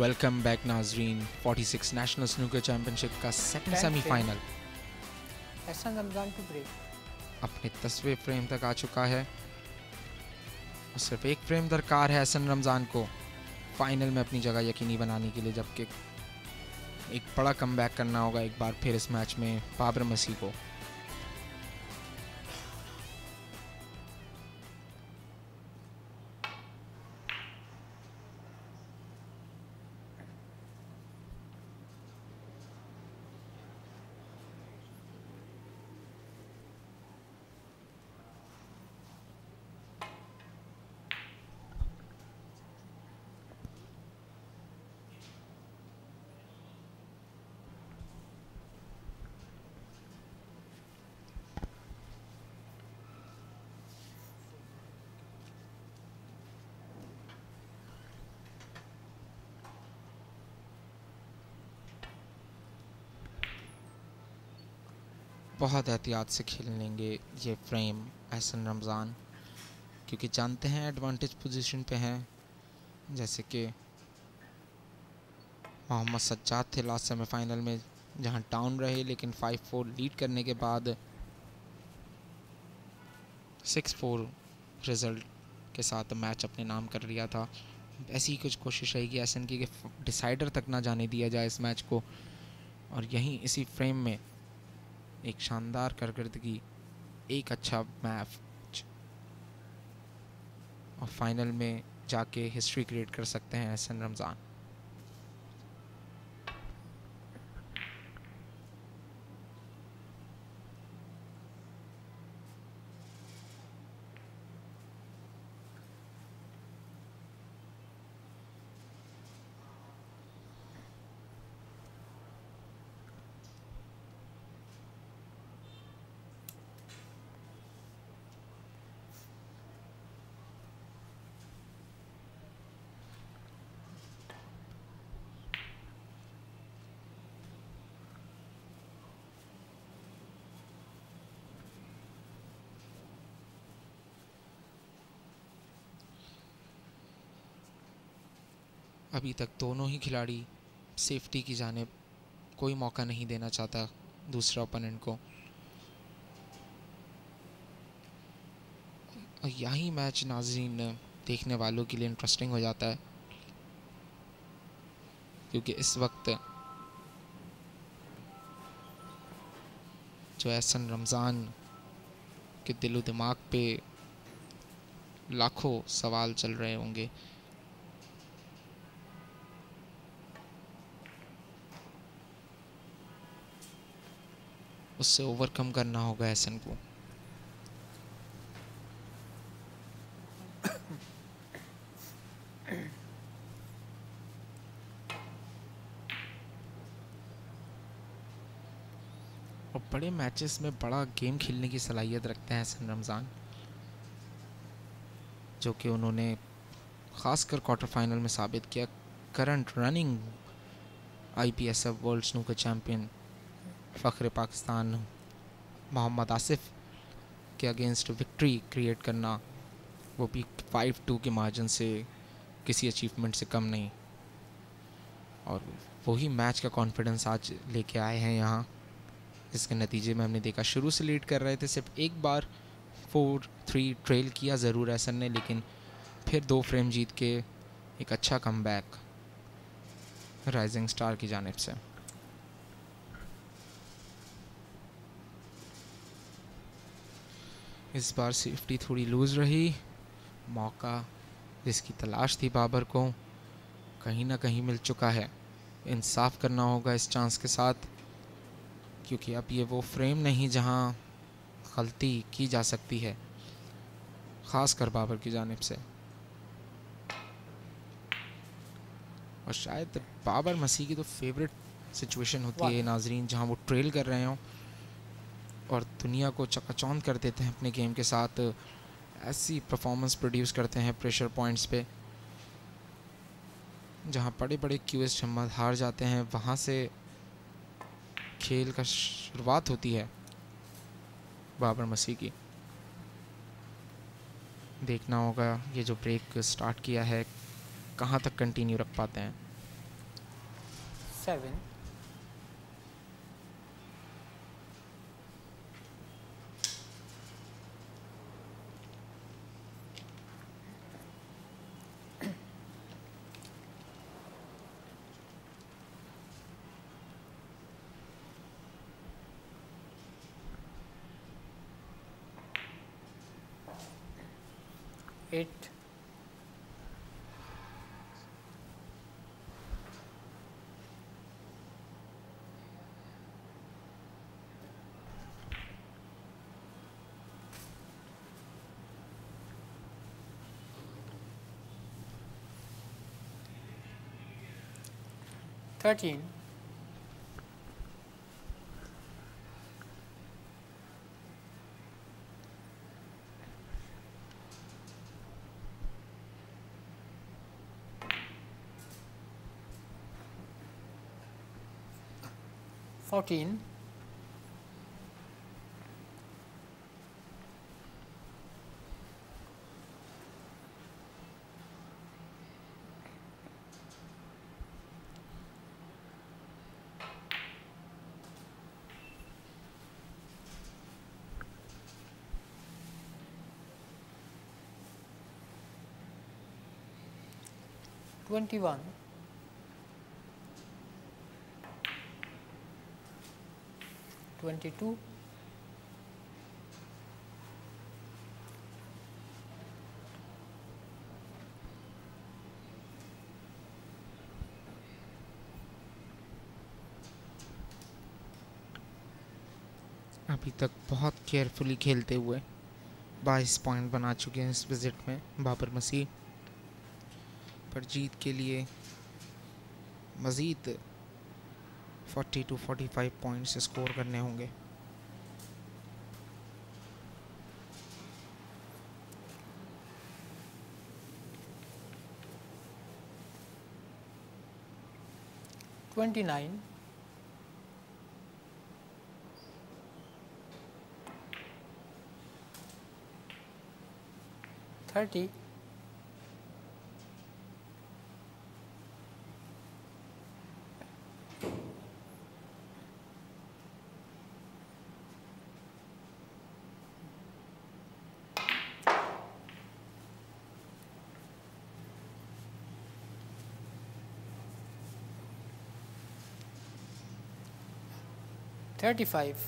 Welcome back नाजरीन। 46 national snooker championship का second semifinal एहसान रमज़ान टू ब्रेक अपने 10वें फ्रेम तक आ चुका है और सिर्फ एक फ्रेम दरकार है एहसन रमज़ान को फाइनल में अपनी जगह यकीनी बनाने के लिए, जबकि एक बड़ा कमबैक करना होगा एक बार फिर इस मैच में बाबर मसीह को। बहुत एहतियात से खेल लेंगे ये फ्रेम एहसन रमज़ान, क्योंकि जानते हैं एडवांटेज पोजीशन पे हैं। जैसे कि मोहम्मद सज्जाद थे लास्ट सेमीफाइनल में जहां डाउन रहे, लेकिन 5-4 लीड करने के बाद 6-4 रिज़ल्ट के साथ मैच अपने नाम कर लिया था। ऐसी ही कुछ कोशिश रहेगी एहसन की कि डिसाइडर तक ना जाने दिया जाए इस मैच को, और यहीं इसी फ्रेम में एक शानदार कारकर्दगी, एक अच्छा मैच और फाइनल में जाके हिस्ट्री क्रिएट कर सकते हैं एहसन रमज़ान। अभी तक दोनों ही खिलाड़ी सेफ्टी की जानिब कोई मौका नहीं देना चाहता दूसरा ओपोनेंट को। यही मैच नाज़रीन देखने वालों के लिए इंटरेस्टिंग हो जाता है, क्योंकि इस वक्त जो एहसन रमज़ान के दिलो दिमाग पे लाखों सवाल चल रहे होंगे। उससे ओवरकम करना होगा एहसन को। और बड़े मैचेस में बड़ा गेम खेलने की सलाहियत रखते हैं एहसन रमज़ान, जो कि उन्होंने ख़ासकर क्वार्टर फाइनल में साबित किया। Current running IPSF world snooker champion फ़ख्र पाकिस्तान मोहम्मद आसिफ के अगेंस्ट विक्ट्री क्रिएट करना, वो भी 5-2 के मार्जिन से, किसी अचीवमेंट से कम नहीं। और वही मैच का कॉन्फिडेंस आज लेके आए हैं यहाँ, जिसके नतीजे में हमने देखा शुरू से लीड कर रहे थे, सिर्फ एक बार 4-3 ट्रेल किया ज़रूर एहसन ने, लेकिन फिर 2 फ्रेम जीत के एक अच्छा कमबैक राइजिंग स्टार की जानिब से। इस बार सेफ्टी थोड़ी लूज़ रही, मौका जिसकी तलाश थी बाबर को कहीं ना कहीं मिल चुका है। इंसाफ करना होगा इस चांस के साथ, क्योंकि अब ये वो फ्रेम नहीं जहां गलती की जा सकती है, ख़ास कर बाबर की जानिब से। और शायद बाबर मसीह की तो फेवरेट सिचुएशन होती है नाजरीन, जहां वो ट्रेल कर रहे हों और दुनिया को चकाचौंध कर देते हैं अपने गेम के साथ, ऐसी परफॉर्मेंस प्रोड्यूस करते हैं प्रेशर पॉइंट्स पे, जहां बड़े बड़े क्यूएस हिम्मत हार जाते हैं। वहां से खेल का शुरुआत होती है बाबर मसीह की। देखना होगा ये जो ब्रेक स्टार्ट किया है कहाँ तक कंटिन्यू रख पाते हैं। 7. Eight. Thirteen. 14. 21. 22. 'अभी तक बहुत केयरफुली खेलते हुए 22 पॉइंट बना चुके हैं इस विजिट में बाबर मसीह, पर जीत के लिए मज़ीद 40 to 45 पॉइंट्स स्कोर करने होंगे। $29. 30. 35.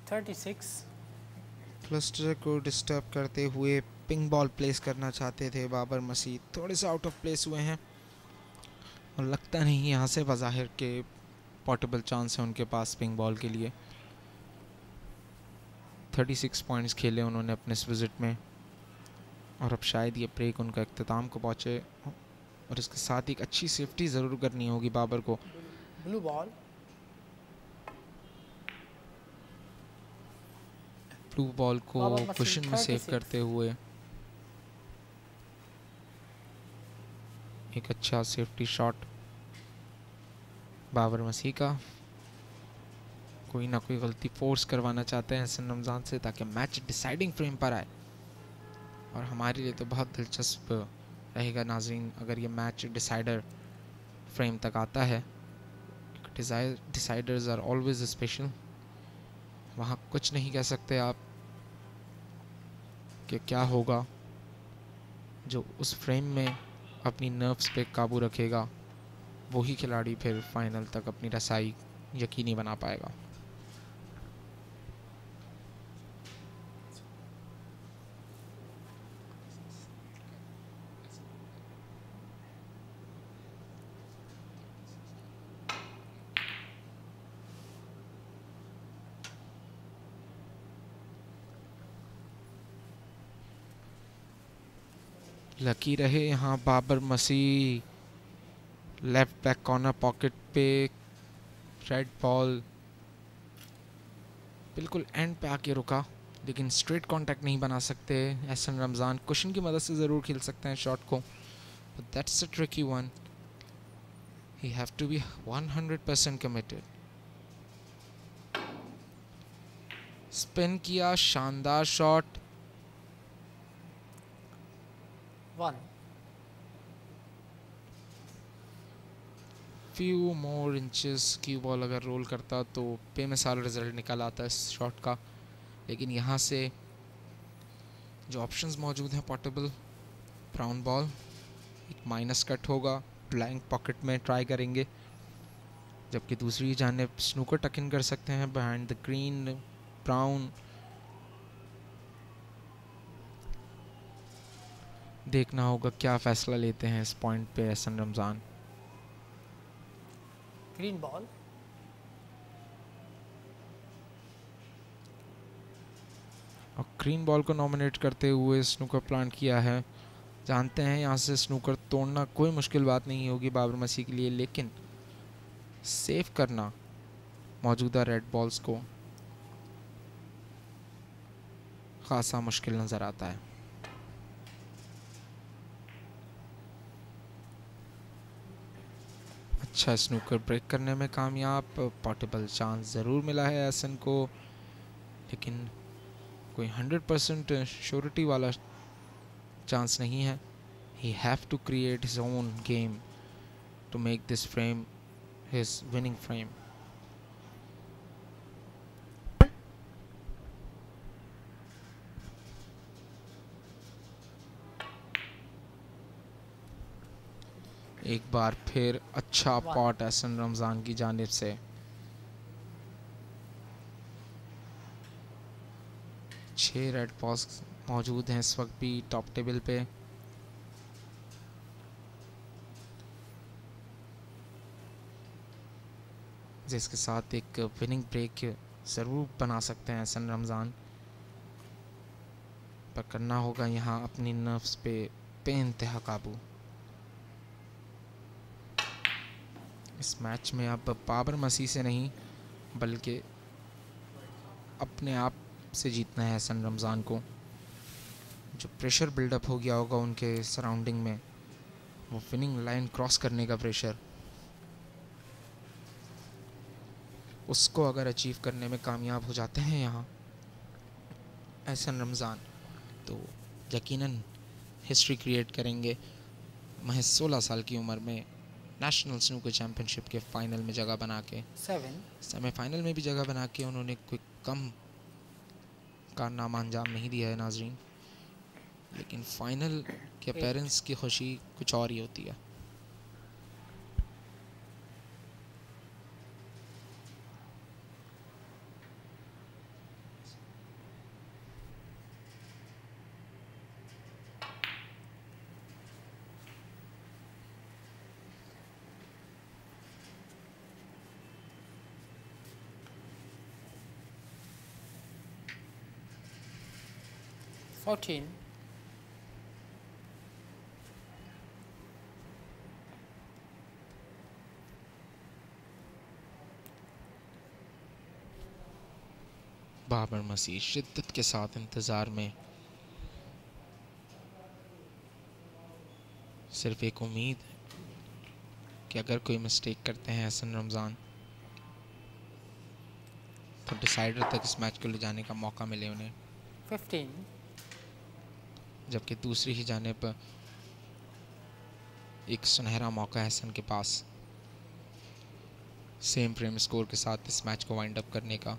36. क्लस्टर को डिस्टर्ब करते हुए पिंग बॉल प्लेस करना चाहते थे बाबर मसीह, थोड़े से आउट ऑफ प्लेस हुए हैं और लगता नहीं यहाँ से बज़ाहिर के पोर्टेबल चांस है उनके पास पिंग बॉल के लिए। 36 पॉइंट्स खेले उन्होंने अपने इस विज़िट में और अब शायद ये ब्रेक उनका इख्तिताम को पहुँचे और इसके साथ ही एक अच्छी सेफ्टी ज़रूर करनी होगी बाबर को। Blue ball. ब्लू बॉल को बाबर मसीह कुशन में सेव 36 करते हुए एक अच्छा सेफ्टी शॉट बाबर मसीह का। कोई ना कोई गलती फोर्स करवाना चाहते हैं हसन रमज़ान से ताकि मैच डिसाइडिंग फ्रेम पर आए और हमारे लिए तो बहुत दिलचस्प रहेगा नाज़रीन अगर ये मैच डिसाइडर फ्रेम तक आता है। डिसाइडर्स आर ऑलवेज स्पेशल, वहाँ कुछ नहीं कह सकते आप कि क्या होगा। जो उस फ्रेम में अपनी नर्व्स पे काबू रखेगा वही खिलाड़ी फिर फाइनल तक अपनी रसाई यकीनी बना पाएगा। लकी रहे यहाँ बाबर मसीह, लेफ्ट बैक कॉर्नर पॉकेट पे रेड बॉल बिल्कुल एंड पे आके रुका लेकिन स्ट्रेट कांटेक्ट नहीं बना सकते। एहसन रमज़ान कुशन की मदद से ज़रूर खेल सकते हैं शॉट को, but that's a tricky one. He have to be 100% committed. Spin किया, शानदार shot. 1. Few more inches Q ball अगर रोल करता तो बेमिसाल रिजल्ट निकल आता इस शॉट का. लेकिन यहाँ से जो ऑप्शंस मौजूद हैं, पोर्टेबल ब्राउन बॉल, एक माइनस कट होगा, ब्लैंक पॉकेट में ट्राई करेंगे. जबकि दूसरी जानिब स्नूकर टक इन कर सकते हैं बिहाइंड द ग्रीन. ब्राउन देखना होगा क्या फैसला लेते हैं इस पॉइंट पे एहसन रमज़ान. Green ball. और ग्रीन बॉल को नॉमिनेट करते हुए स्नूकर प्लान किया है. जानते हैं यहाँ से स्नूकर तोड़ना कोई मुश्किल बात नहीं होगी बाबर मसीह के लिए, लेकिन सेव करना मौजूदा रेड बॉल्स को खासा मुश्किल नज़र आता है. अच्छा स्नूकर ब्रेक करने में कामयाब. पोर्टेबल चांस ज़रूर मिला है एहसन को, लेकिन कोई 100% श्योरिटी वाला चांस नहीं है. He have to create his own game to make this frame his winning frame. एक बार फिर अच्छा पॉट एहसन रमज़ान की जानिब से. छह रेड बॉल्स मौजूद हैं इस वक्त भी टॉप टेबल पे. जिसके साथ एक विनिंग ब्रेक ज़रूर बना सकते हैं एहसन रमज़ान, पर करना होगा यहाँ अपनी नर्व्स पे बेइंतहा काबू. इस मैच में अब बाबर मसीह से नहीं बल्कि अपने आप से जीतना है एहसन रमज़ान को. जो प्रेशर बिल्डअप हो गया होगा उनके सराउंडिंग में, वो विनिंग लाइन क्रॉस करने का प्रेशर, उसको अगर अचीव करने में कामयाब हो जाते हैं यहाँ एहसन रमज़ान, तो यकीनन हिस्ट्री क्रिएट करेंगे. महज 16 साल की उम्र में नेशनल स्नूकर चैम्पियनशिप के फाइनल में जगह बना के, 7. सेमीफाइनल में भी जगह बना के उन्होंने कोई कम कारनामा अंजाम नहीं दिया है नाजरीन. लेकिन फाइनल के पेरेंट्स की खुशी कुछ और ही होती है. Fourteen. बाबर मसीह शिद्दत के साथ इंतज़ार में, सिर्फ एक उम्मीद कि अगर कोई मिस्टेक करते हैं एहसन रमज़ान तो डिसाइडर तक इस मैच को ले जाने का मौका मिले उन्हें. 15. जबकि दूसरी ही जानिब एक सुनहरा मौका है एहसन के पास सेम फ्रेम स्कोर के साथ इस मैच को वाइंड अप करने का,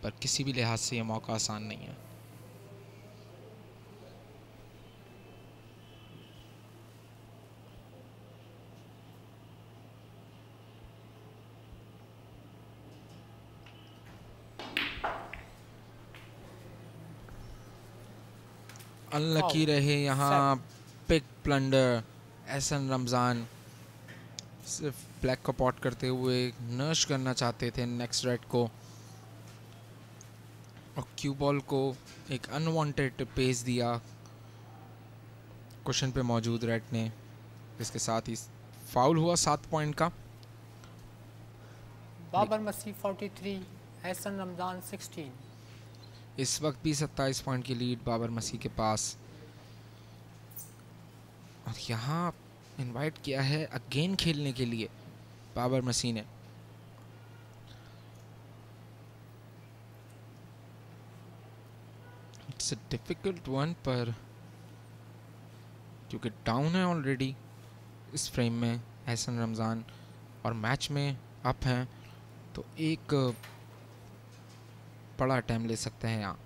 पर किसी भी लिहाज से ये मौका आसान नहीं है. अनलकी रहे यहाँ, पिक प्लंडर. एहसन रमज़ान सिर्फ ब्लैक को पॉट करते हुए नर्श करना चाहते थे नेक्स्ट रेड को, और क्यू बॉल को एक अनवांटेड पेस दिया क्वेश्चन पे मौजूद रेड ने, जिसके साथ ही फाउल हुआ 7 पॉइंट का. बाबर मसीह 43, एहसन रमज़ान 16. इस वक्त भी 27 पॉइंट की लीड बाबर मसीह के पास. और यहाँ इनवाइट किया है अगेन खेलने के लिए बाबर मसीह ने। इट्स अ डिफिकल्ट वन, पर क्योंकि डाउन है ऑलरेडी इस फ्रेम में एहसन रमज़ान और मैच में अप हैं, तो एक बड़ा अटैम्प्ट ले सकते हैं यहाँ।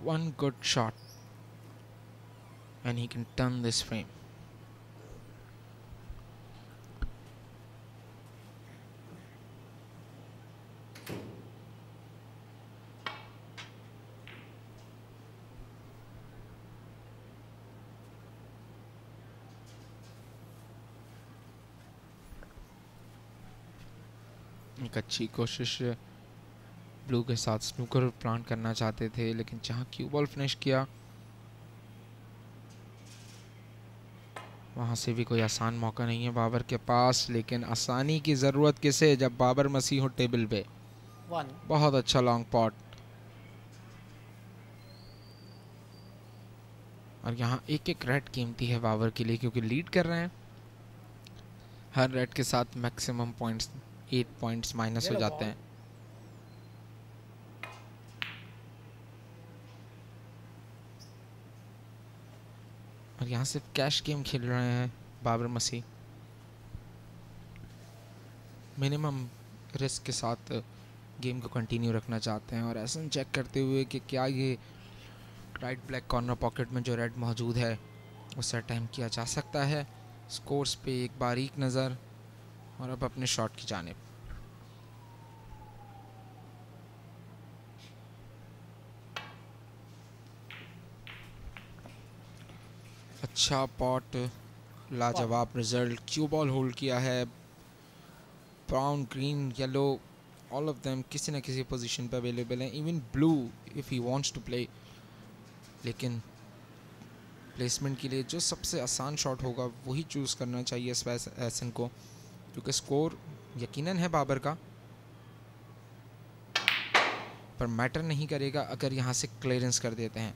One good shot and he can turn this frame. एक अच्छी कोशिश ब्लू के साथ स्नूकर प्लांट करना चाहते थे, लेकिन जहाँ क्यू बॉल फिनिश किया वहाँ से भी कोई आसान मौका नहीं है बाबर के पास। लेकिन आसानी की ज़रूरत किसे जब बाबर मसीह हो टेबल पे। बहुत अच्छा लॉन्ग पॉट, और यहाँ एक एक रेड कीमती है बाबर के लिए क्योंकि लीड कर रहे हैं। हर रेड के साथ मैक्सिमम पॉइंट्स 8 पॉइंट्स माइनस हो जाते हैं। और यहाँ सिर्फ कैश गेम खेल रहे हैं बाबर मसीह। मिनिमम रिस्क के साथ गेम को कंटिन्यू रखना चाहते हैं, और ऐसा चेक करते हुए कि क्या ये राइट ब्लैक कॉर्नर पॉकेट में जो रेड मौजूद है उससे अटैम्प्ट किया जा सकता है। स्कोर्स पे एक बारीक नज़र, और अब अपने शॉट की जानिब। अच्छा पॉट, लाजवाब रिजल्ट। क्यू बॉल होल्ड किया है। Brown, green, yellow, all of them किसी न किसी पोजीशन पे अवेलेबल हैं। Even blue if he wants to play. लेकिन प्लेसमेंट के लिए जो सबसे आसान शॉट होगा वही चूज़ करना चाहिए एहसन को, क्योंकि स्कोर यकीनन है बाबर का, पर मैटर नहीं करेगा अगर यहाँ से क्लियरेंस कर देते हैं।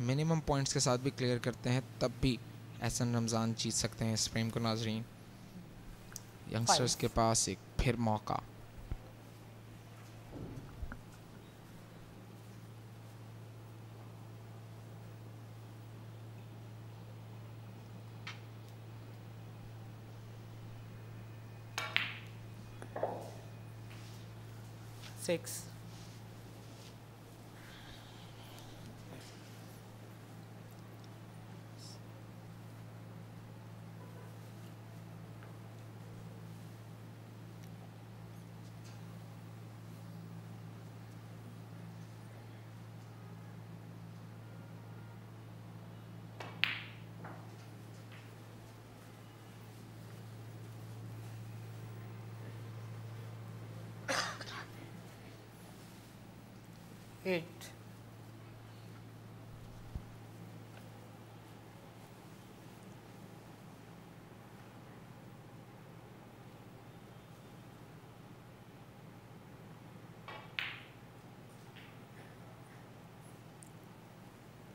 मिनिमम पॉइंट्स के साथ भी क्लियर करते हैं तब भी एहसन रमज़ान जीत सकते हैं इस फ्रेम को। नाजरीन, यंगस्टर्स के पास एक फिर मौका। Six. Eight.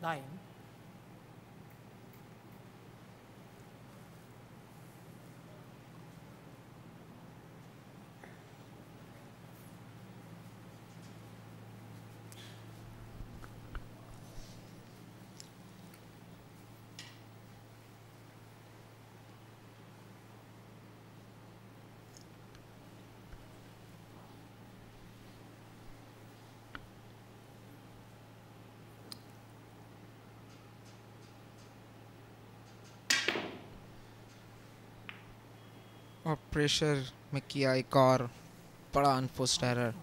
Nine. और प्रेशर में किया एक और बड़ा अनफोर्स्ड एरर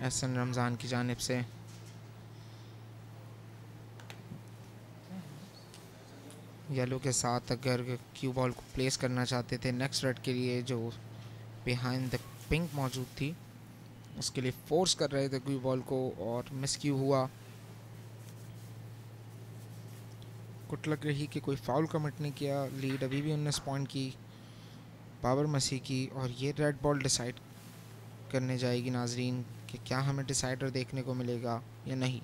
एहसन रमज़ान की जानिब से। येलो के साथ अगर क्यू बॉल को प्लेस करना चाहते थे नेक्स्ट रेड के लिए, जो बिहाइंड द पिंक मौजूद थी, उसके लिए फोर्स कर रहे थे क्यू बॉल को, और मिस क्यू हुआ। कुछ लग रही कि कोई फाउल कमिट नहीं किया। लीड अभी भी 19 पॉइंट की बाबर मसीह की, और ये रेड बॉल डिसाइड करने जाएगी नाजरीन कि क्या हमें डिसाइडर देखने को मिलेगा या नहीं।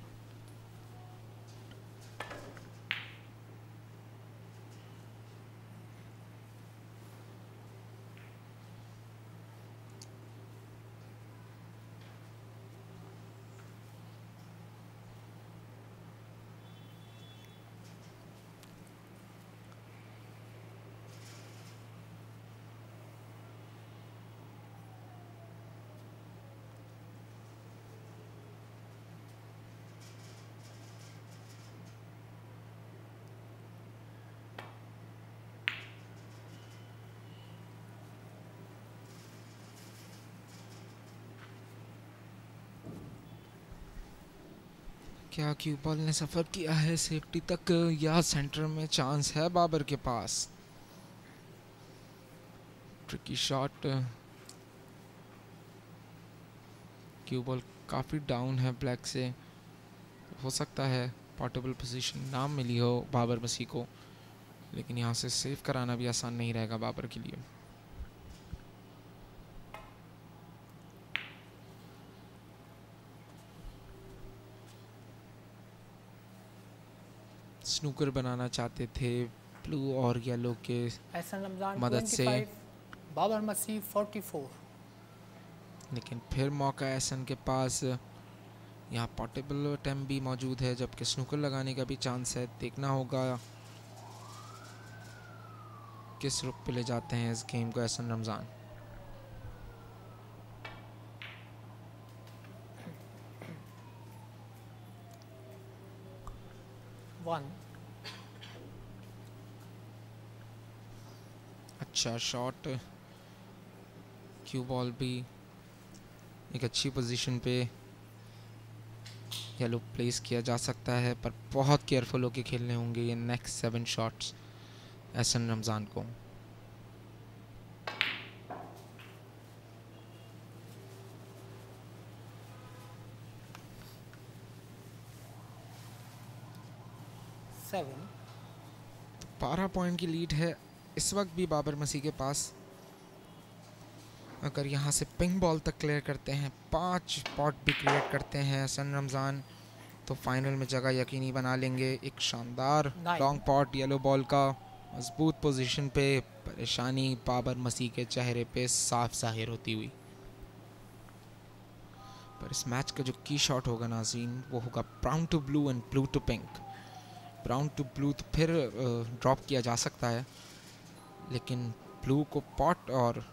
क्या क्यू बॉल ने सफ़र किया है सेफ्टी तक या सेंटर में चांस है बाबर के पास? Tricky shot. क्यू बॉल काफ़ी डाउन है ब्लैक से, हो सकता है पोर्टेबल पोजीशन ना मिली हो बाबर मसीह को, लेकिन यहाँ से सेव कराना भी आसान नहीं रहेगा बाबर के लिए। स्नूकर बनाना चाहते थे ब्लू और येलो के एहसन रमज़ान मदद से, 25, बाबर मसीह 44। लेकिन फिर मौका एहसन के पास। यहाँ पोर्टेबल अटेम्प्ट भी मौजूद है, जबकि स्नूकर लगाने का भी चांस है। देखना होगा किस रुख पे ले जाते हैं इस गेम को एहसन रमज़ान। अच्छा शॉट। क्यू बॉल भी एक अच्छी पोजीशन पे येलो प्लेस किया जा सकता है, पर बहुत केयरफुल होके खेलने होंगे ये नेक्स्ट 7 शॉट्स एहसन रमज़ान को। तो 12 पॉइंट की लीड है इस वक्त भी बाबर मसीह के पास। अगर यहाँ से पिंक बॉल तक क्लियर करते हैं, 5 पॉट भी क्लियर करते हैं एहसन रमज़ान, तो फाइनल में जगह यकीनी बना लेंगे। एक शानदार लॉन्ग पॉट येलो बॉल का मजबूत पोजीशन पे, परेशानी बाबर मसीह के चेहरे पे साफ जाहिर होती हुई। पर इस मैच का जो की शॉट होगा नाज़रीन, वो होगा brown to blue and blue to pink. Brown to blue तो फिर ड्रॉप किया जा सकता है, लेकिन ब्लू को पॉट और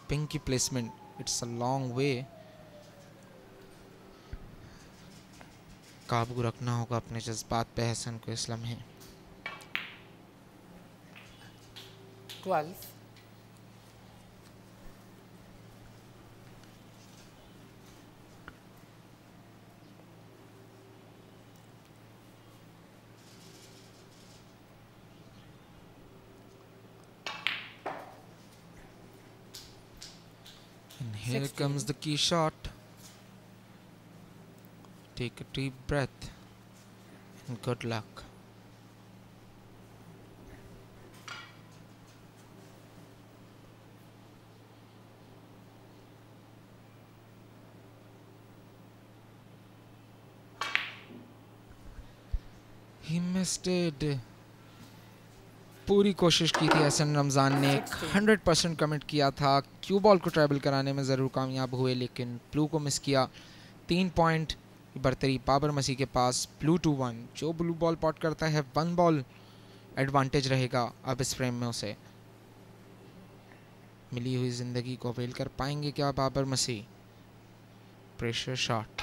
पिंक की placement, it's a long way. काबू रखना होगा अपने जज्बात पे एहसन को इस लम्हे। 12। And here comes the key shot. Take a deep breath and good luck. He missed it. पूरी कोशिश की थी एहसन रमज़ान ने, 100% कमिट किया था। क्यू बॉल को ट्रैवल कराने में ज़रूर कामयाब हुए, लेकिन ब्लू को मिस किया। 3 पॉइंट बरतरी बाबर मसीह के पास। Blue to 1। जो ब्लू बॉल पॉट करता है 1 बॉल एडवांटेज रहेगा अब इस फ्रेम में उसे। मिली हुई ज़िंदगी को अवेल कर पाएंगे क्या Babar Masih? Pressure shot.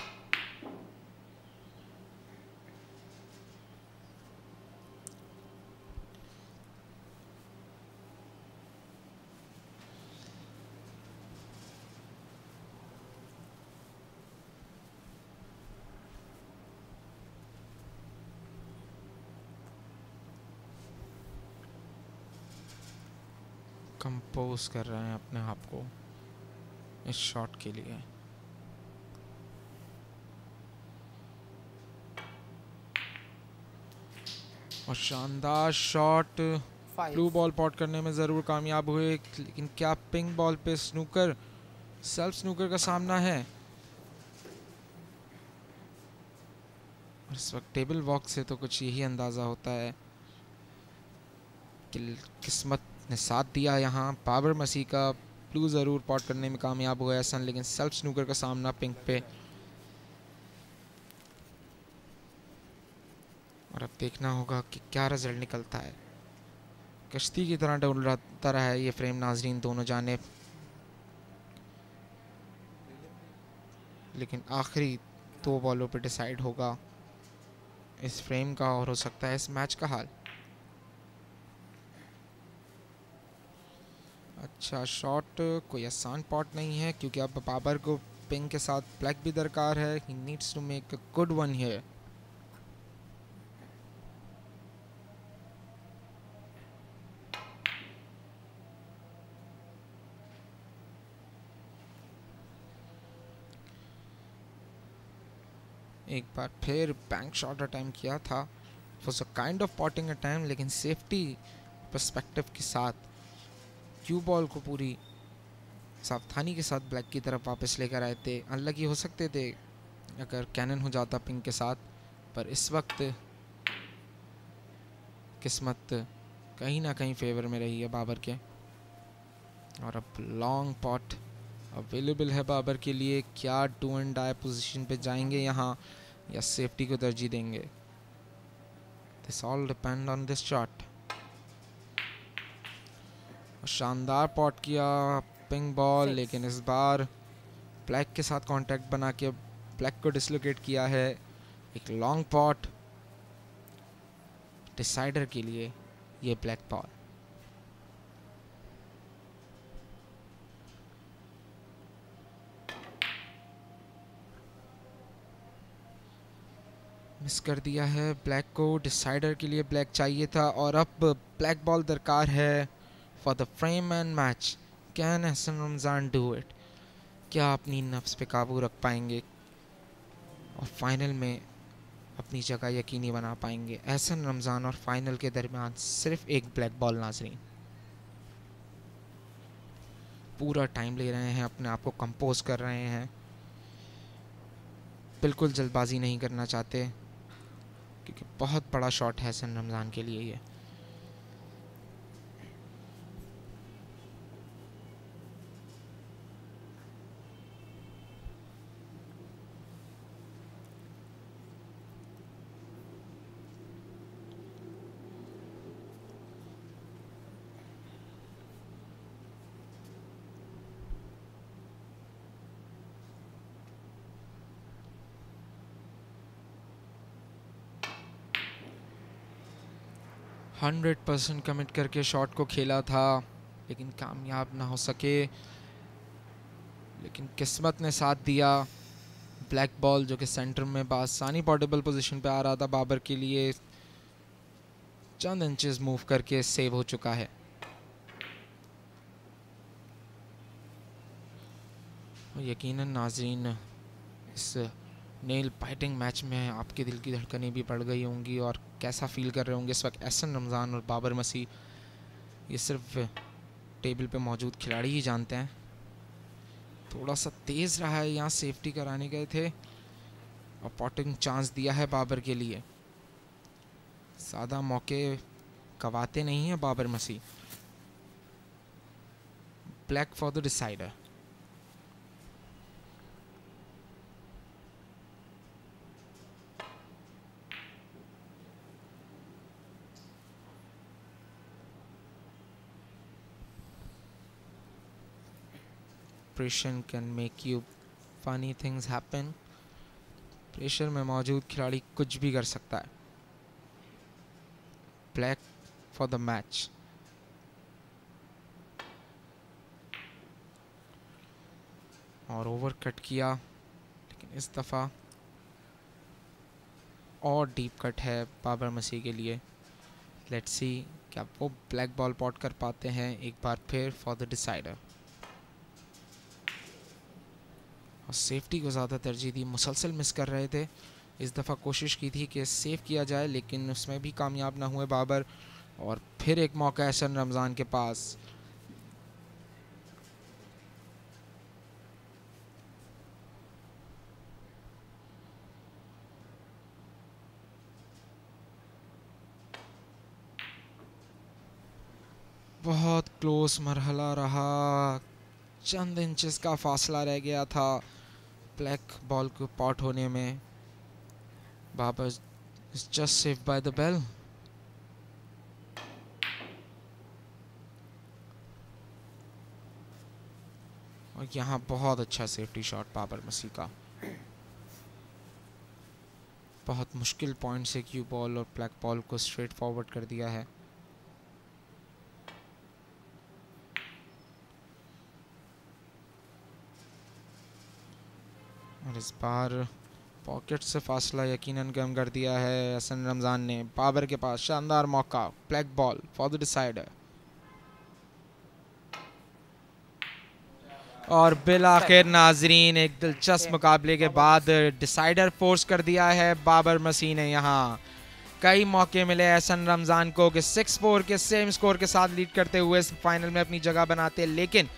Compose कर रहे हैं अपने आप को इस शॉट के लिए। और शानदार शॉट। ब्लू बॉल पॉट करने में ज़रूर कामयाब हुए, लेकिन क्या पिंक बॉल पे स्नूकर, सेल्फ स्नूकर का सामना है? और इस वक्त टेबल वॉक से तो कुछ यही अंदाज़ा होता है कि किस्मत ने साथ दिया यहाँ बाबर मसीह का। ब्लू ज़रूर पॉट करने में कामयाब हुआ एहसन, लेकिन सेल्फ स्नूकर का सामना पिंक पे। और अब देखना होगा कि क्या रिजल्ट निकलता है। कश्ती की तरह डोलता रहा है ये फ्रेम नाजरीन दोनों जाने, लेकिन आखिरी 2 बॉलों पे डिसाइड होगा इस फ्रेम का और हो सकता है इस मैच का हाल। अच्छा शॉट। कोई आसान पॉट नहीं है, क्योंकि अब बाबर को पिंक के साथ ब्लैक भी दरकार है। He needs to make a good one here. एक बार फिर बैंक शॉट अटैम्प्ट किया था, was a kind of potting attempt, लेकिन सेफ्टी पर्सपेक्टिव के साथ क्यू बॉल को पूरी सावधानी के साथ ब्लैक की तरफ वापस लेकर आए थे। अनलकी हो सकते थे अगर कैनन हो जाता पिंक के साथ, पर इस वक्त किस्मत कहीं ना कहीं फेवर में रही है बाबर के। और अब लॉन्ग पॉट अवेलेबल है बाबर के लिए। क्या टू एंड डाई पोजीशन पे जाएंगे यहाँ या सेफ्टी को तरजीह देंगे? This all depend on this shot. शानदार पॉट किया पिंक बॉल, लेकिन इस बार ब्लैक के साथ कांटेक्ट बना के ब्लैक को डिसलोकेट किया है। एक लॉन्ग पॉट डिसाइडर के लिए ये ब्लैक बॉल। मिस कर दिया है ब्लैक को। डिसाइडर के लिए ब्लैक चाहिए था और अब ब्लैक बॉल दरकार है for the frame and match. Can Ehsan Ramzan do it? क्या अपनी नफ्स पे काबू रख पाएंगे और फाइनल में अपनी जगह यकीनी बना पाएंगे? एहसन रमज़ान और फाइनल के दरमियान सिर्फ एक ब्लैक बॉल नाजरीन। पूरा टाइम ले रहे हैं, अपने आप को कंपोज कर रहे हैं, बिल्कुल जल्दबाजी नहीं करना चाहते क्योंकि बहुत बड़ा शॉट है एहसन रमज़ान के लिए ये। हंड्रेड 100% कमिट करके शॉट को खेला था लेकिन कामयाब ना हो सके। लेकिन किस्मत ने साथ दिया। ब्लैक बॉल जो कि सेंटर में बासानी पॉटेबल पोजीशन पे आ रहा था बाबर के लिए, चंद इंचेस मूव करके सेव हो चुका है। यकीनन नाज़रीन इस नेल फाइटिंग मैच में आपके दिल की धड़कनें भी बढ़ गई होंगी और कैसा फील कर रहे होंगे इस वक्त एहसन रमज़ान और बाबर मसीह। ये सिर्फ टेबल पे मौजूद खिलाड़ी ही जानते हैं। थोड़ा सा तेज़ रहा है, यहाँ सेफ्टी कराने गए थे और पॉटिंग चांस दिया है बाबर के लिए। ज़्यादा मौके गवाते नहीं हैं Babar Masih. Black for the decider. Pressure can make you funny things happen. Pressure में मौजूद खिलाड़ी कुछ भी कर सकता है। Black for the match. और ओवर कट किया लेकिन इस दफ़ा और डीप कट है बाबर मसीह के लिए। लेट्स सी क्या वो ब्लैक बॉल पॉट कर पाते हैं एक बार फिर फॉर द डिसाइडर। और सेफ्टी को ज़्यादा तरजीह दी, मुसलसल मिस कर रहे थे। इस दफ़ा कोशिश की थी कि सेव किया जाए लेकिन उसमें भी कामयाब ना हुए बाबर। और फिर एक मौका एहसन रमज़ान के पास। बहुत क्लोज मरहला रहा, चंद इंचेस का फासला रह गया था ब्लैक बॉल को पॉट होने में। Babar is just save by the bell. और यहाँ बहुत अच्छा सेफ्टी शॉट बाबर मसीह का। बहुत मुश्किल पॉइंट से क्यू बॉल और ब्लैक बॉल को स्ट्रेट फॉरवर्ड कर दिया है। और इस बार पॉकेट से फासला यकीनन कम कर दिया है एहसन रमज़ान ने। बाबर के पास शानदार मौका, black ball for the decider. और बिल आखिर नाजरीन एक दिलचस्प मुकाबले के बाद डिसाइडर फोर्स कर दिया है बाबर मसीह ने। यहाँ कई मौके मिले एहसन रमज़ान को कि 6-4 के सेम स्कोर के साथ लीड करते हुए इस फाइनल में अपनी जगह बनाते, लेकिन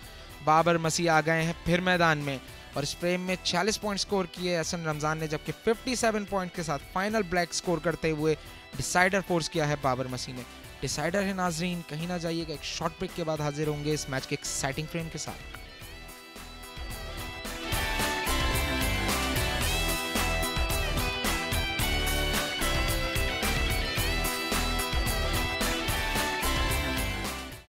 बाबर मसीह आ गए हैं फिर मैदान में और इस फ्रेम में 40 पॉइंट स्कोर किए एहसन रमज़ान ने, जबकि 57 पॉइंट के साथ फाइनल ब्लैक स्कोर करते हुए डिसाइडर फोर्स किया है बाबर मसीह ने। डिसाइडर है नाजरीन, कहीं ना जाइएगा, एक शॉर्ट ब्रेक के बाद हाजिर होंगे इस मैच के एक्साइटिंग फ्रेम के साथ।